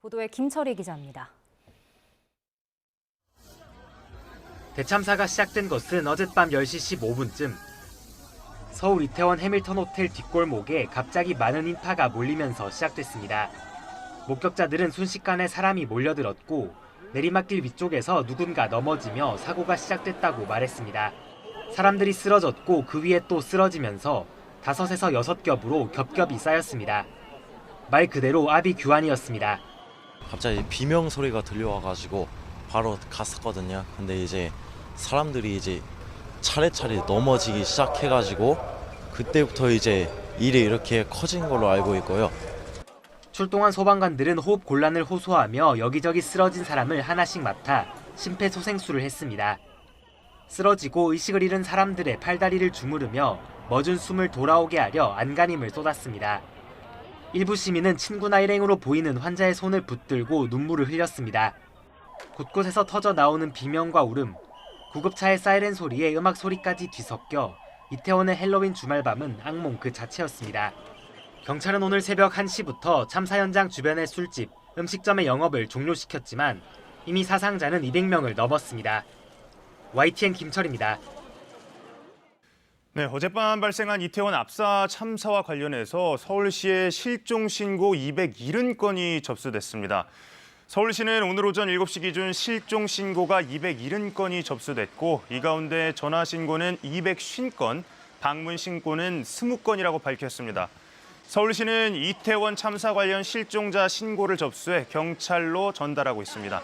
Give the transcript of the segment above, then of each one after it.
보도에 김철희 기자입니다. 대참사가 시작된 것은 어젯밤 10시 15분쯤. 서울 이태원 해밀턴 호텔 뒷골목에 갑자기 많은 인파가 몰리면서 시작됐습니다. 목격자들은 순식간에 사람이 몰려들었고 내리막길 위쪽에서 누군가 넘어지며 사고가 시작됐다고 말했습니다. 사람들이 쓰러졌고 그 위에 또 쓰러지면서 5에서 6겹으로 겹겹이 쌓였습니다. 말 그대로 아비규환이었습니다. 갑자기 비명 소리가 들려와가지고 바로 갔었거든요. 근데 이제 사람들이 이제 차례차례 넘어지기 시작해가지고 그때부터 이제 일이 이렇게 커진 걸로 알고 있고요. 출동한 소방관들은 호흡 곤란을 호소하며 여기저기 쓰러진 사람을 하나씩 맡아 심폐소생술을 했습니다. 쓰러지고 의식을 잃은 사람들의 팔다리를 주무르며 멎은 숨을 돌아오게 하려 안간힘을 쏟았습니다. 일부 시민은 친구나 일행으로 보이는 환자의 손을 붙들고 눈물을 흘렸습니다. 곳곳에서 터져 나오는 비명과 울음, 구급차의 사이렌 소리에 음악 소리까지 뒤섞여 이태원의 헬로윈 주말밤은 악몽 그 자체였습니다. 경찰은 오늘 새벽 1시부터 참사 현장 주변의 술집, 음식점의 영업을 종료시켰지만 이미 사상자는 200명을 넘었습니다. YTN 김철입니다. 네, 어젯밤 발생한 이태원 압사 참사와 관련해서 서울시에 실종 신고 270건이 접수됐습니다. 서울시는 오늘 오전 7시 기준 실종 신고가 270건이 접수됐고 이 가운데 전화 신고는 250건, 방문 신고는 20건이라고 밝혔습니다. 서울시는 이태원 참사 관련 실종자 신고를 접수해 경찰로 전달하고 있습니다.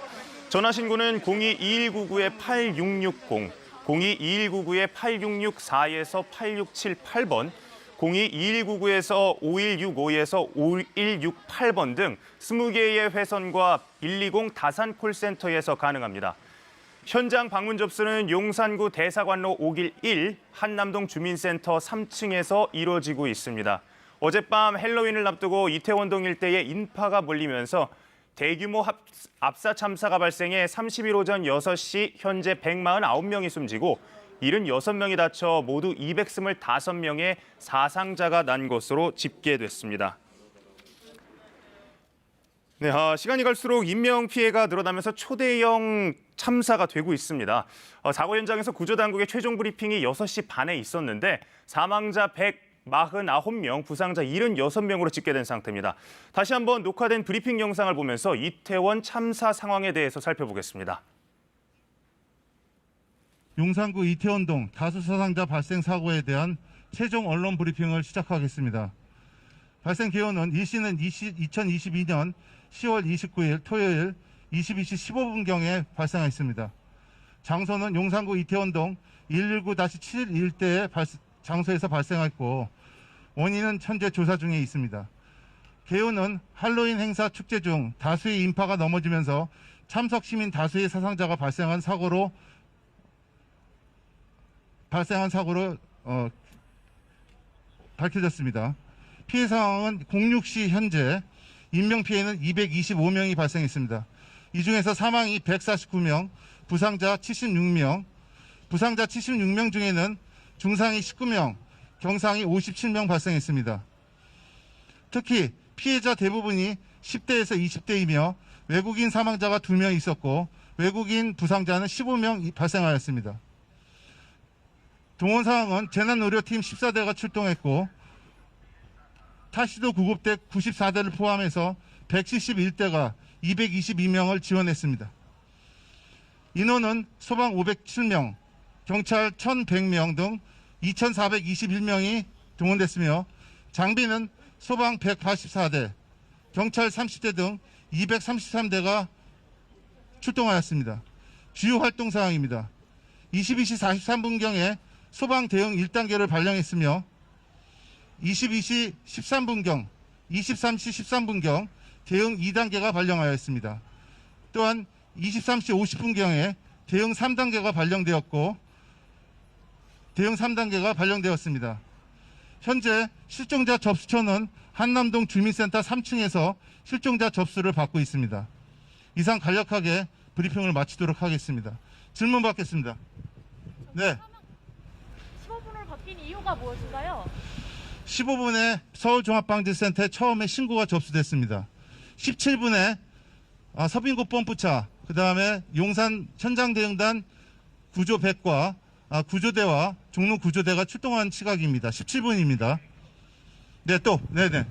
전화 신고는 02-2199-8660, 02-2199-8664에서 8678번, 02-2199에서 5165에서 5168번 등 20개의 회선과 120 다산 콜센터에서 가능합니다. 현장 방문 접수는 용산구 대사관로 5길 1 한남동 주민센터 3층에서 이루어지고 있습니다. 어젯밤 헬로윈을 앞두고 이태원동 일대에 인파가 몰리면서 대규모 압사 참사가 발생해 30일 오전 6시 현재 149명이 숨지고 76명이 다쳐 모두 225명의 사상자가 난 것으로 집계됐습니다. 네, 시간이 갈수록 인명피해가 늘어나면서 초대형 참사가 되고 있습니다. 사고 현장에서 구조당국의 최종 브리핑이 6시 반에 있었는데 사망자 149명, 부상자 76명으로 집계된 상태입니다. 다시 한번 녹화된 브리핑 영상을 보면서 이태원 참사 상황에 대해서 살펴보겠습니다. 용산구 이태원동 다수 사상자 발생 사고에 대한 최종 언론 브리핑을 시작하겠습니다. 발생 기온은 일시는 2022년 10월 29일 토요일 22시 15분경에 발생했습니다. 장소는 용산구 이태원동 119-7 일대의 장소에서 발생했고 원인은 현재 조사 중에 있습니다. 개요는 할로윈 행사 축제 중 다수의 인파가 넘어지면서 참석 시민 다수의 사상자가 발생한 사고로 밝혀졌습니다. 피해 상황은 06시 현재 인명피해는 225명이 발생했습니다. 이 중에서 사망이 149명, 부상자 76명, 부상자 76명 중에는 중상이 19명, 경상이 57명 발생했습니다. 특히 피해자 대부분이 10대에서 20대이며 외국인 사망자가 2명 있었고 외국인 부상자는 15명 발생하였습니다. 동원 상황은 재난의료팀 14대가 출동했고 타시도 구급대 94대를 포함해서 171대가 222명을 지원했습니다. 인원은 소방 507명, 경찰 1,100명 등 2,421명이 동원됐으며 장비는 소방 184대, 경찰 30대 등 233대가 출동하였습니다. 주요 활동 사항입니다. 22시 43분경에 소방 대응 1단계를 발령했으며 22시 13분경, 23시 13분경 대응 2단계가 발령하였습니다. 또한 23시 50분경에 대응 3단계가 발령되었습니다. 현재 실종자 접수처는 한남동 주민센터 3층에서 실종자 접수를 받고 있습니다. 이상 간략하게 브리핑을 마치도록 하겠습니다. 질문 받겠습니다. 네. 15분으로 바뀐 이유가 무엇인가요? 15분에 서울종합방지센터에 처음에 신고가 접수됐습니다. 17분에 서빙구 펌프차, 그다음에 용산 현장 대응단 구조 100과 구조대와 종로 구조대가 출동한 시각입니다. 17분입니다. 네, 또, 네네.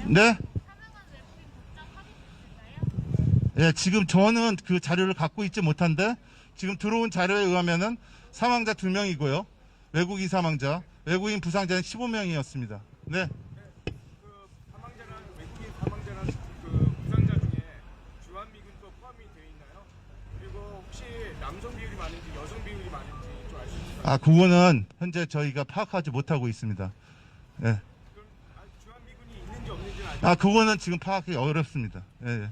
네. 네, 지금 저는 그 자료를 갖고 있지 못한데 지금 들어온 자료에 의하면은 사망자 2명이고요. 외국인 사망자, 외국인 부상자는 15명이었습니다. 네. 사망자랑 외국인 사망자랑 그 부상자 중에 주한미군도 포함이 되어 있나요? 그리고 혹시 남성 비율이 많은지 여성 비율이 많은지 좀 알 수 있나요? 그거는 현재 저희가 파악하지 못하고 있습니다. 네. 그럼 주한미군이 있는지 없는지는 알죠? 그거는 지금 파악이 어렵습니다. 예.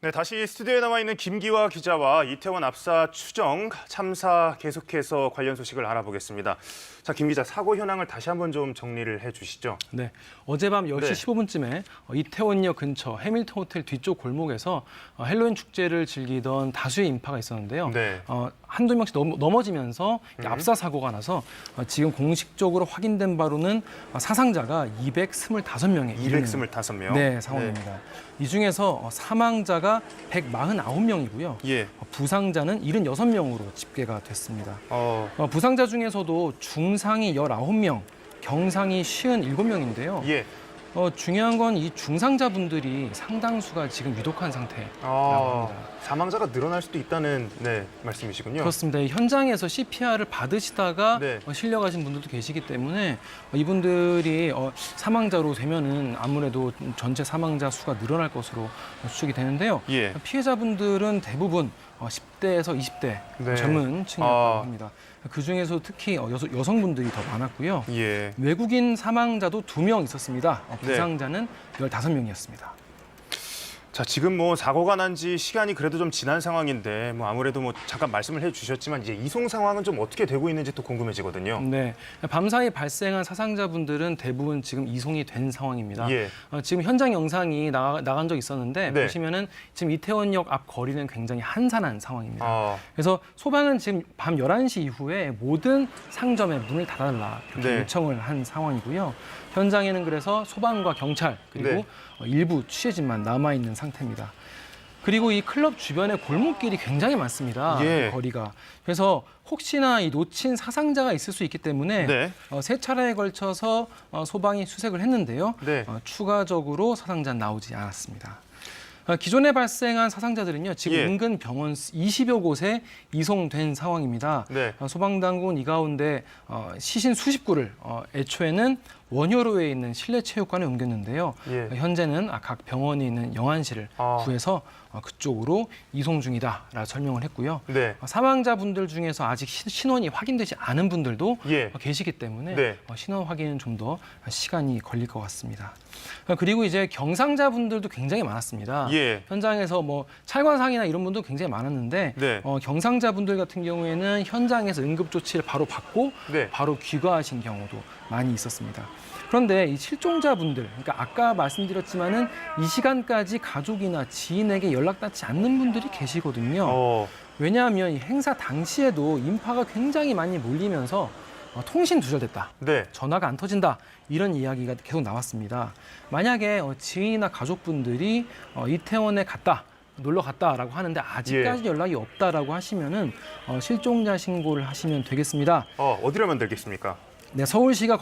네, 다시 스튜디오에 나와 있는 김기화 기자와 이태원 압사 추정 참사 계속해서 관련 소식을 알아보겠습니다. 자, 김 기자, 사고 현황을 다시 한번 좀 정리를 해주시죠. 네, 어젯밤 10시 네. 15분쯤에 이태원역 근처 해밀턴 호텔 뒤쪽 골목에서 헬로윈 축제를 즐기던 다수의 인파가 있었는데요. 네. 한두 명씩 넘어지면서 압사 사고가 나서 지금 공식적으로 확인된 바로는 사상자가 225명에 이르는 225명. 네, 상황입니다. 이 중에서 사망자가 149명이고요. 예. 부상자는 76명으로 집계가 됐습니다. 어, 부상자 중에서도 중상이 19명, 경상이 57명인데요. 예. 중요한 건 이 중상자분들이 상당수가 지금 위독한 상태라고 합니다. 사망자가 늘어날 수도 있다는 말씀이시군요. 그렇습니다. 현장에서 CPR을 받으시다가 네. 실려가신 분들도 계시기 때문에 이분들이 사망자로 되면은 아무래도 전체 사망자 수가 늘어날 것으로 추측이 되는데요. 예. 피해자분들은 대부분 10대에서 20대 네. 젊은 층이라고 합니다. 그중에서 특히 여성분들이 더 많았고요. 예. 외국인 사망자도 2명 있었습니다. 네. 부상자는 15명이었습니다. 자, 지금 뭐 사고가 난 지 시간이 그래도 좀 지난 상황인데 아무래도 잠깐 말씀을 해주셨지만 이제 이송 상황은 좀 어떻게 되고 있는지 또 궁금해지거든요. 네, 밤사이 발생한 사상자분들은 대부분 지금 이송이 된 상황입니다. 예. 지금 현장 영상이 나간 적 있었는데 네. 보시면은 지금 이태원역 앞 거리는 굉장히 한산한 상황입니다. 아, 그래서 소방은 지금 밤 11시 이후에 모든 상점에 문을 닫아달라 이렇게 네. 요청을 한 상황이고요. 현장에는 그래서 소방과 경찰 그리고 네. 일부 취재진만 남아있는 상태입니다. 그리고 이 클럽 주변에 골목길이 굉장히 많습니다. 예. 거리가. 그래서 혹시나 이 놓친 사상자가 있을 수 있기 때문에 네. 3차례에 걸쳐서 소방이 수색을 했는데요. 네. 추가적으로 사상자는 나오지 않았습니다. 기존에 발생한 사상자들은요, 지금 예. 인근 병원 20여 곳에 이송된 상황입니다. 네. 소방당국은 이 가운데 시신 수십 구를 애초에는 원효로에 있는 실내체육관에 옮겼는데요. 예. 현재는 각 병원에 있는 영안실을 구해서 그쪽으로 이송 중이다라고 설명을 했고요. 네. 사망자분들 중에서 아직 신원이 확인되지 않은 분들도 예. 계시기 때문에 네. 신원 확인은 좀 더 시간이 걸릴 것 같습니다. 그리고 이제 경상자분들도 굉장히 많았습니다. 예. 현장에서 찰과상이나 이런 분도 굉장히 많았는데 네. 경상자분들 같은 경우에는 현장에서 응급조치를 바로 받고 네. 바로 귀가하신 경우도 많이 있었습니다. 그런데 이 실종자분들, 그러니까 아까 말씀드렸지만은 이 시간까지 가족이나 지인에게 연락 닿지 않는 분들이 계시거든요. 왜냐하면 이 행사 당시에도 인파가 굉장히 많이 몰리면서 통신 두절됐다. 네. 전화가 안 터진다. 이런 이야기가 계속 나왔습니다. 만약에 지인이나 가족분들이 이태원에 놀러 갔다라고 하는데 아직까지 연락이 없다라고 하시면은 실종자 신고를 하시면 되겠습니다. 어디로 하면 되겠습니까? 네, 서울시가